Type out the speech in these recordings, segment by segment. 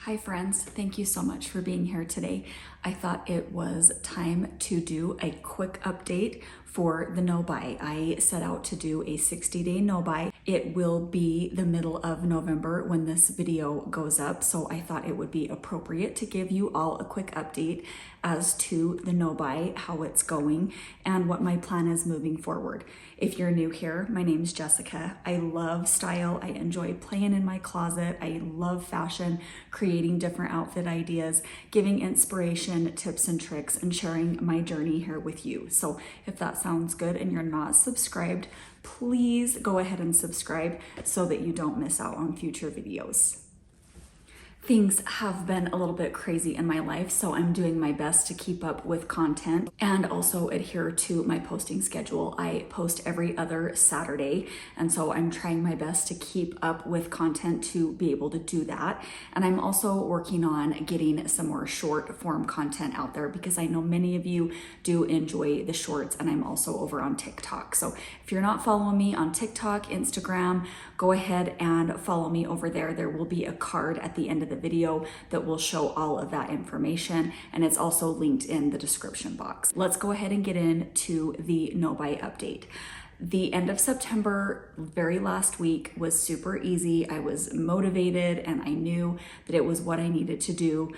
Hi friends, thank you so much for being here today. I thought it was time to do a quick update for the no buy. I set out to do a 60-day no buy. It will be the middle of November when this video goes up, so I thought it would be appropriate to give you all a quick update as to the no buy, how it's going, and what my plan is moving forward. If you're new here, my name's Jessica. I love style. I enjoy playing in my closet. I love fashion, creating different outfit ideas, giving inspiration, tips and tricks, and sharing my journey here with you. So if that sounds good and you're not subscribed, please go ahead and subscribe so that you don't miss out on future videos. Things have been a little bit crazy in my life, so I'm doing my best to keep up with content and also adhere to my posting schedule. I post every other Saturday, and so I'm trying my best to keep up with content to be able to do that. And I'm also working on getting some more short form content out there because I know many of you do enjoy the shorts, and I'm also over on TikTok. So if you're not following me on TikTok, Instagram, go ahead and follow me over there. There will be a card at the end of the video that will show all of that information, and it's also linked in the description box. Let's go ahead and get into the no buy update. The end of September, very last week, was super easy. I was motivated and I knew that it was what I needed to do.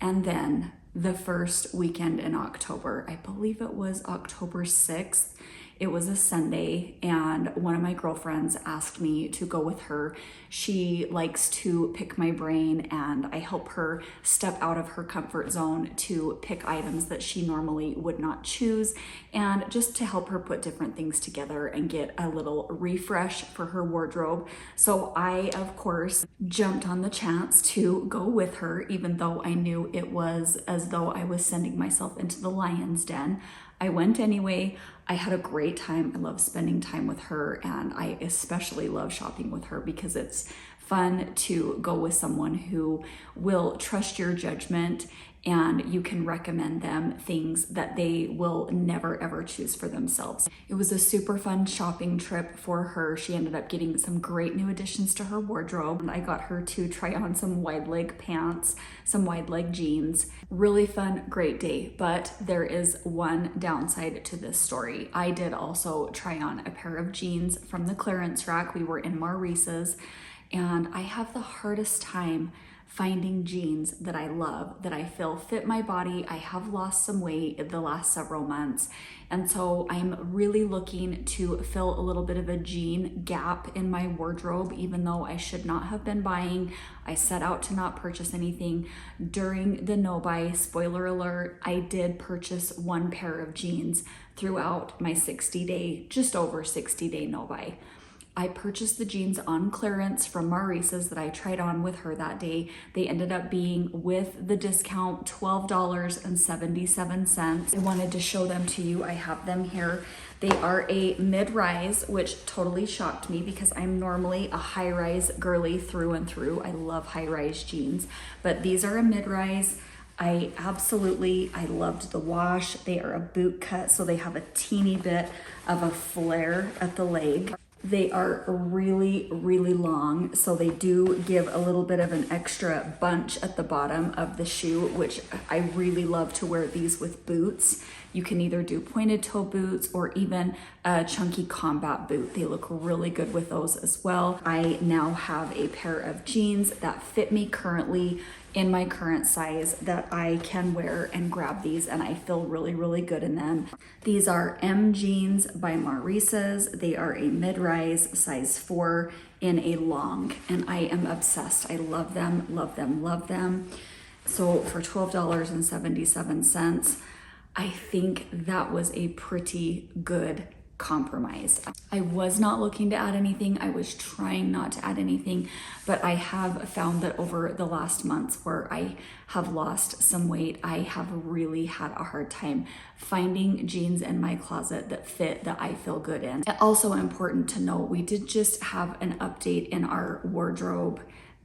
And then the first weekend in October, I believe it was October 6th, it was a Sunday, and one of my girlfriends asked me to go with her. She likes to pick my brain, and I help her step out of her comfort zone to pick items that she normally would not choose, and just to help her put different things together and get a little refresh for her wardrobe. So I, of course, jumped on the chance to go with her, even though I knew it was as though I was sending myself into the lion's den. I went anyway. I had a great time. I love spending time with her, and I especially love shopping with her because it's fun to go with someone who will trust your judgment, and you can recommend them things that they will never ever choose for themselves. It was a super fun shopping trip for her. She ended up getting some great new additions to her wardrobe, and I got her to try on some wide leg pants, some wide leg jeans. Really fun, great day, but there is one downside to this story. I did also try on a pair of jeans from the clearance rack. We were in Maurice's, and I have the hardest time finding jeans that I love, that I feel fit my body. I have lost some weight the last several months, and so I'm really looking to fill a little bit of a jean gap in my wardrobe, even though I should not have been buying. I set out to not purchase anything during the no buy. Spoiler alert, I did purchase one pair of jeans throughout my 60-day, just over 60-day no buy. I purchased the jeans on clearance from Maurice's that I tried on with her that day. They ended up being, with the discount, $12.77. I wanted to show them to you. I have them here. They are a mid-rise, which totally shocked me because I'm normally a high-rise girly through and through. I love high-rise jeans, but these are a mid-rise. I loved the wash. They are a boot cut, so they have a teeny bit of a flare at the leg. They are really, really long, so they do give a little bit of an extra bunch at the bottom of the shoe, which I really love to wear these with boots. You can either do pointed toe boots or even a chunky combat boot. They look really good with those as well. I now have a pair of jeans that fit me currently in my current size that I can wear and grab these, and I feel really, really good in them. These are M jeans by Maurice's. They are a mid-rise, size 4 in a long, and I am obsessed. I love them, love them, love them. So for $12.77, I think that was a pretty good compromise. I was not looking to add anything. I was trying not to add anything, but I have found that over the last months where I have lost some weight, I have really had a hard time finding jeans in my closet that fit, that I feel good in. Also important to know, we did just have an update in our wardrobe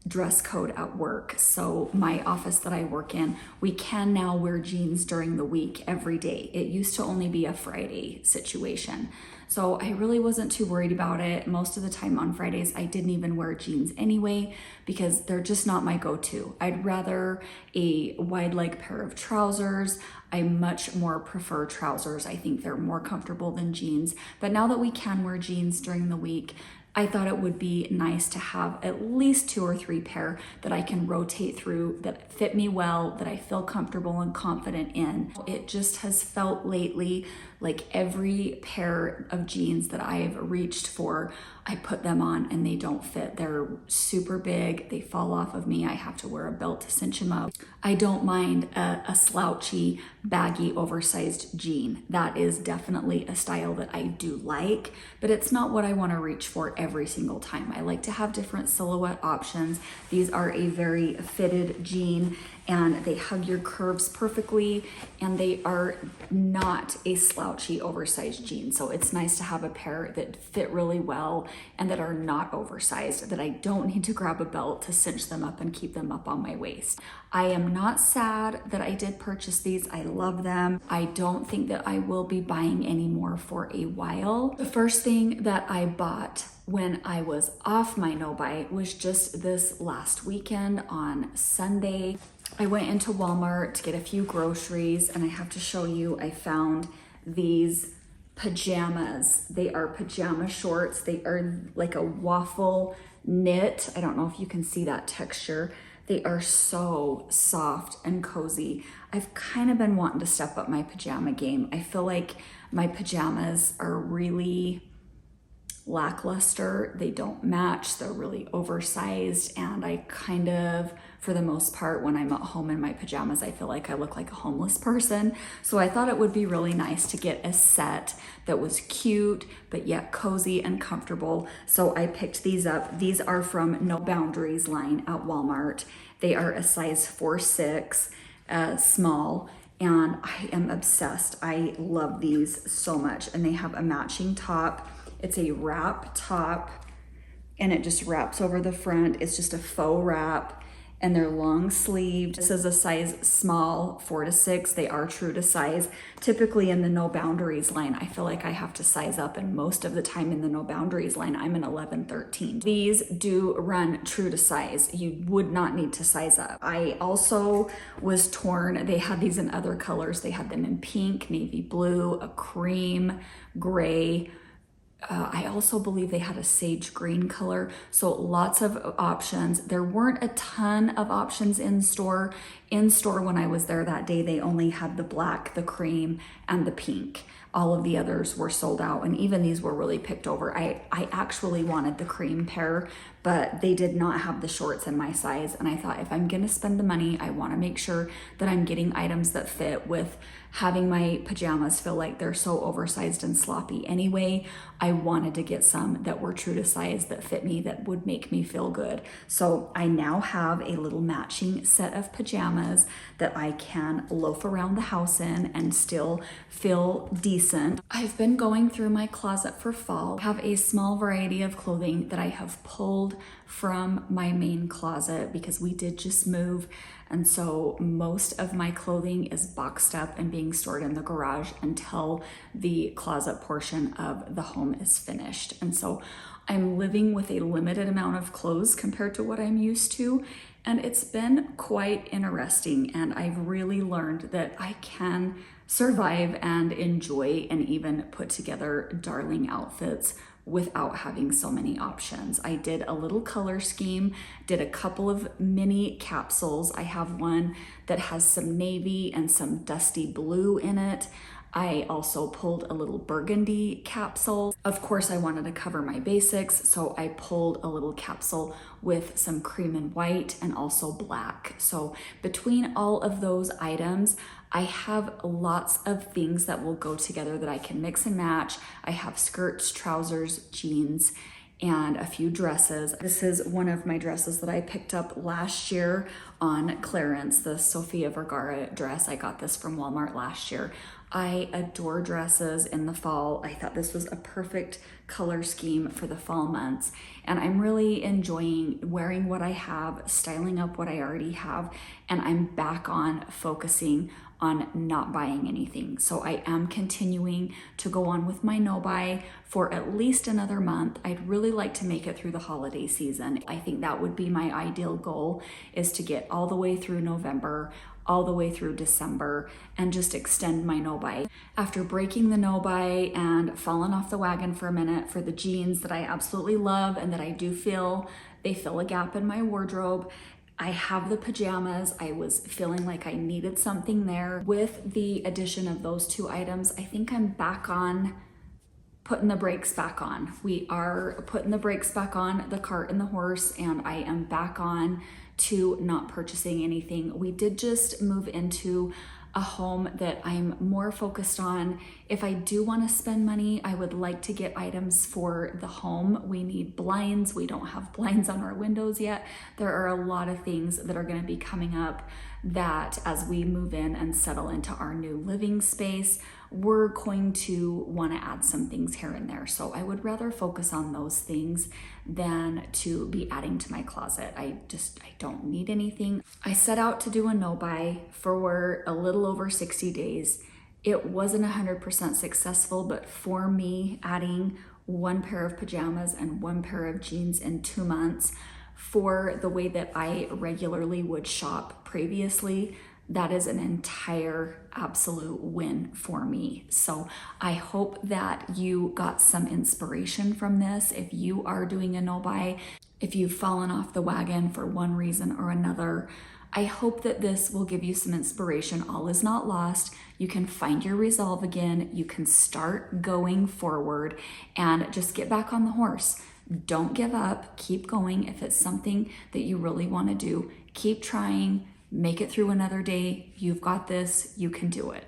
dress code at work. So my office that I work in, we can now wear jeans during the week every day. It used to only be a Friday situation. So I really wasn't too worried about it. Most of the time on Fridays, I didn't even wear jeans anyway because they're just not my go-to. I'd rather a wide leg pair of trousers. I much more prefer trousers. I think they're more comfortable than jeans. But now that we can wear jeans during the week, I thought it would be nice to have at least 2 or 3 pair that I can rotate through, that fit me well, that I feel comfortable and confident in. It just has felt lately like every pair of jeans that I've reached for, I put them on and they don't fit. They're super big, they fall off of me. I have to wear a belt to cinch them up. I don't mind a slouchy, baggy, oversized jean. That is definitely a style that I do like, but it's not what I want to reach for every single time. I like to have different silhouette options. These are a very fitted jean and they hug your curves perfectly, and they are not a slouchy oversized jean. So it's nice to have a pair that fit really well and that are not oversized, that I don't need to grab a belt to cinch them up and keep them up on my waist. I am not sad that I did purchase these. I love them. I don't think that I will be buying any more for a while. The first thing that I bought when I was off my no-buy was just this last weekend on Sunday. I went into Walmart to get a few groceries, and I have to show you, I found these pajamas. They are pajama shorts. They are like a waffle knit. I don't know if you can see that texture. They are so soft and cozy. I've kind of been wanting to step up my pajama game. I feel like my pajamas are really lackluster. They don't match. They're really oversized, and I kind of, for the most part, when I'm at home in my pajamas, I feel like I look like a homeless person. So I thought it would be really nice to get a set that was cute but yet cozy and comfortable. So I picked these up. These are from No Boundaries line at Walmart. They are a size 4-6, small, and I am obsessed. I love these so much, and they have a matching top. It's a wrap top, and it just wraps over the front. It's just a faux wrap, and they're long sleeved. This is a size small, 4-6. They are true to size. Typically in the No Boundaries line, I feel like I have to size up, and most of the time in the No Boundaries line, I'm an 11-13. These do run true to size. You would not need to size up. I also was torn. They had these in other colors. They had them in pink, navy blue, a cream, gray. I also believe they had a sage green color, so lots of options. There weren't a ton of options in store. In store when I was there that day, they only had the black, the cream, and the pink. All of the others were sold out, and even these were really picked over. I actually wanted the cream pair, but they did not have the shorts in my size, and I thought if I'm gonna spend the money, I wanna make sure that I'm getting items that fit with having my pajamas feel like they're so oversized and sloppy anyway. I wanted to get some that were true to size, that fit me, that would make me feel good. So I now have a little matching set of pajamas that I can loaf around the house in and still feel decent. I've been going through my closet for fall. I have a small variety of clothing that I have pulled from my main closet because we did just move, and so most of my clothing is boxed up and being stored in the garage until the closet portion of the home is finished. And so I'm living with a limited amount of clothes compared to what I'm used to, and it's been quite interesting, and I've really learned that I can survive and enjoy and even put together darling outfits without having so many options. I did a little color scheme, did a couple of mini capsules. I have one that has some navy and some dusty blue in it. I also pulled a little burgundy capsule. Of course, I wanted to cover my basics, so I pulled a little capsule with some cream and white and also black. So between all of those items, I have lots of things that will go together that I can mix and match. I have skirts, trousers, jeans, and a few dresses. This is one of my dresses that I picked up last year on clearance, the Sofia Vergara dress. I got this from Walmart last year. I adore dresses in the fall. I thought this was a perfect color scheme for the fall months, and I'm really enjoying wearing what I have, styling up what I already have, and I'm back on focusing on not buying anything. So I am continuing to go on with my no buy for at least another month. I'd really like to make it through the holiday season. I think that would be my ideal goal, is to get all the way through November, all the way through December, and just extend my no buy. After breaking the no buy and falling off the wagon for a minute for the jeans that I absolutely love and that I do feel they fill a gap in my wardrobe, I have the pajamas. I was feeling like I needed something there. With the addition of those two items, I think I'm back on putting the brakes back on. We are putting the brakes back on the cart and the horse, and I am back on to not purchasing anything. We did just move into a home that I'm more focused on. If I do want to spend money, I would like to get items for the home. We need blinds. We don't have blinds on our windows yet. There are a lot of things that are going to be coming up that as we move in and settle into our new living space, we're going to want to add some things here and there. So I would rather focus on those things than to be adding to my closet. I don't need anything. I set out to do a no buy for a little over 60 days. It wasn't 100% successful, but for me, adding one pair of pajamas and one pair of jeans in 2 months for the way that I regularly would shop previously, that is an entire absolute win for me. So I hope that you got some inspiration from this. If you are doing a no buy, if you've fallen off the wagon for one reason or another, I hope that this will give you some inspiration. All is not lost. You can find your resolve again. You can start going forward and just get back on the horse. Don't give up. Keep going. If it's something that you really want to do, keep trying. Make it through another day. You've got this. You can do it.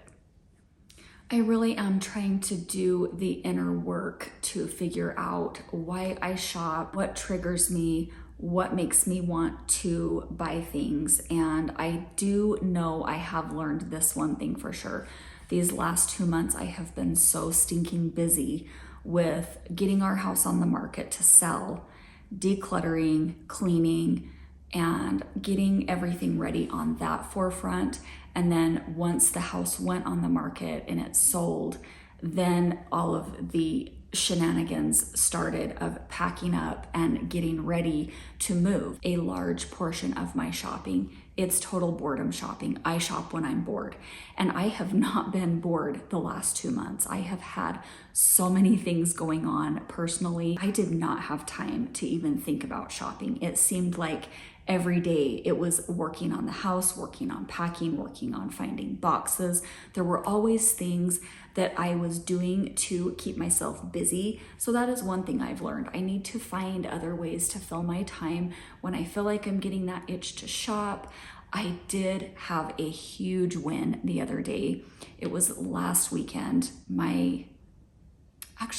I really am trying to do the inner work to figure out why I shop, what triggers me, what makes me want to buy things. And I do know I have learned this one thing for sure. These last 2 months, I have been so stinking busy with getting our house on the market to sell, decluttering, cleaning, and getting everything ready on that forefront. And then once the house went on the market and it sold, then all of the shenanigans started of packing up and getting ready to move. A large portion of my shopping, it's total boredom shopping. I shop when I'm bored, and I have not been bored the last 2 months. I have had so many things going on personally. I did not have time to even think about shopping. It seemed like every day it was working on the house, working on packing, working on finding boxes. There were always things that I was doing to keep myself busy. So that is one thing I've learned. I need to find other ways to fill my time when I feel like I'm getting that itch to shop. I did have a huge win the other day. It was last weekend. My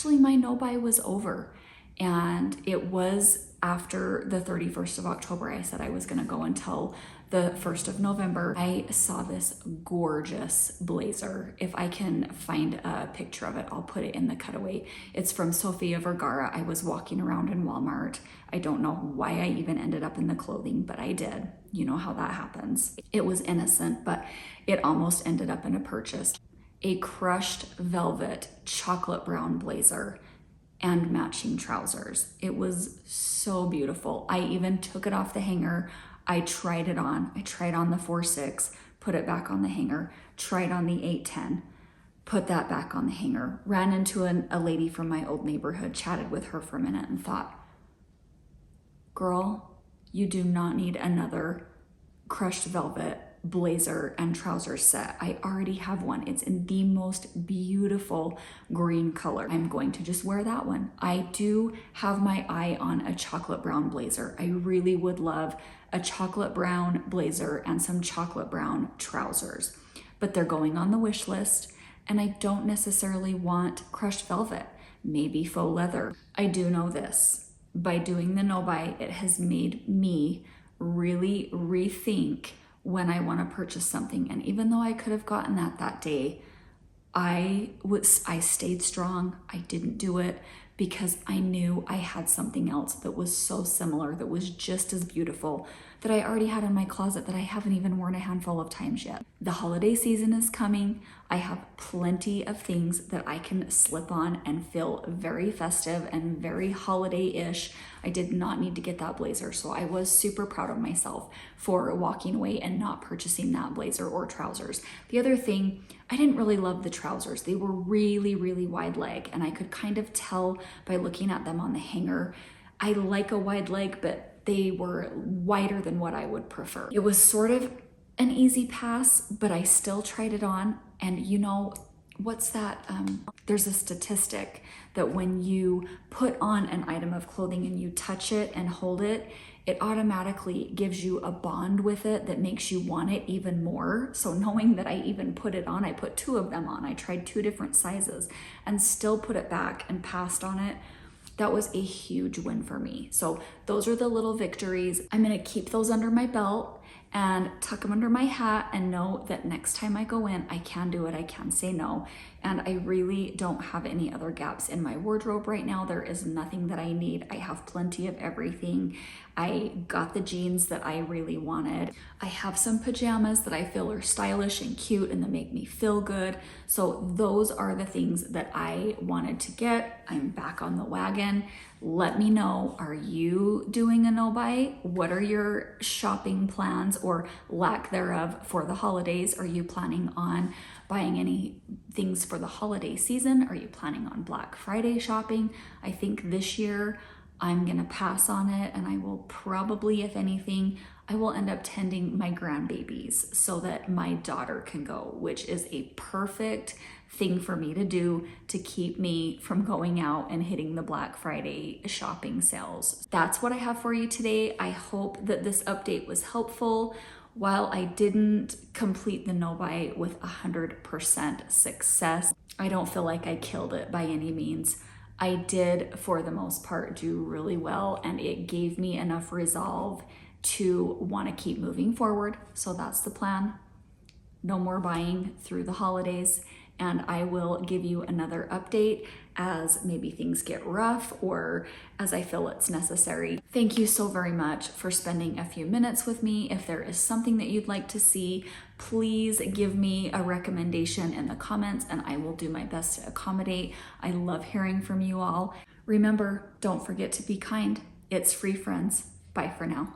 no buy was over, and it was after the 31st of October. I said I was gonna go until the 1st of November. I saw this gorgeous blazer. If I can find a picture of it, I'll put it in the cutaway. It's from Sofia Vergara. I was walking around in Walmart. I don't know why I even ended up in the clothing, but I did. You know how that happens. It was innocent, but it almost ended up in a purchase. A crushed velvet chocolate brown blazer and matching trousers. It was so beautiful. I even took it off the hanger. I tried it on. I tried on the 4.6, put it back on the hanger, tried on the 8.10, put that back on the hanger, ran into a lady from my old neighborhood, chatted with her for a minute and thought, girl, you do not need another crushed velvet blazer and trouser set. I already have one. It's in the most beautiful green color. I'm going to just wear that one. I do have my eye on a chocolate brown blazer. I really would love a chocolate brown blazer and some chocolate brown trousers, but they're going on the wish list, and I don't necessarily want crushed velvet, maybe faux leather. I do know this. by doing the no buy, it has made me really rethink when I want to purchase something. And even though I could have gotten that day, I stayed strong. I didn't do it because I knew I had something else that was so similar, that was just as beautiful, that I already had in my closet that I haven't even worn a handful of times yet. The holiday season is coming. I have plenty of things that I can slip on and feel very festive and very holiday-ish. I did not need to get that blazer, so I was super proud of myself for walking away and not purchasing that blazer or trousers. The other thing, I didn't really love the trousers. They were really, really wide leg, and I could kind of tell by looking at them on the hanger. I like a wide leg, but they were wider than what I would prefer. It was sort of an easy pass, but I still tried it on. And you know, what's that? There's a statistic that when you put on an item of clothing and you touch it and hold it, it automatically gives you a bond with it that makes you want it even more. So knowing that I even put it on, I put 2 of them on. I tried 2 different sizes and still put it back and passed on it. That was a huge win for me. So those are the little victories. I'm gonna keep those under my belt and tuck them under my hat and know that next time I go in, I can do it, I can say no. And I really don't have any other gaps in my wardrobe right now. There is nothing that I need. I have plenty of everything. I got the jeans that I really wanted. I have some pajamas that I feel are stylish and cute and that make me feel good. So those are the things that I wanted to get. I'm back on the wagon. Let me know, are you doing a no buy? What are your shopping plans or lack thereof for the holidays? Are you planning on buying any things for the holiday season? Are you planning on Black Friday shopping? I think this year I'm gonna pass on it, and I will probably, if anything, I will end up tending my grandbabies so that my daughter can go, which is a perfect thing for me to do to keep me from going out and hitting the Black Friday shopping sales. That's what I have for you today. I hope that this update was helpful. While I didn't complete the no buy with 100% success, I don't feel like I killed it by any means. I did, for the most part, do really well, and it gave me enough resolve to want to keep moving forward. So that's the plan. No more buying through the holidays, and I will give you another update as maybe things get rough or as I feel it's necessary. Thank you so very much for spending a few minutes with me. If there is something that you'd like to see, please give me a recommendation in the comments and I will do my best to accommodate. I love hearing from you all. Remember, don't forget to be kind. It's free, friends. Bye for now.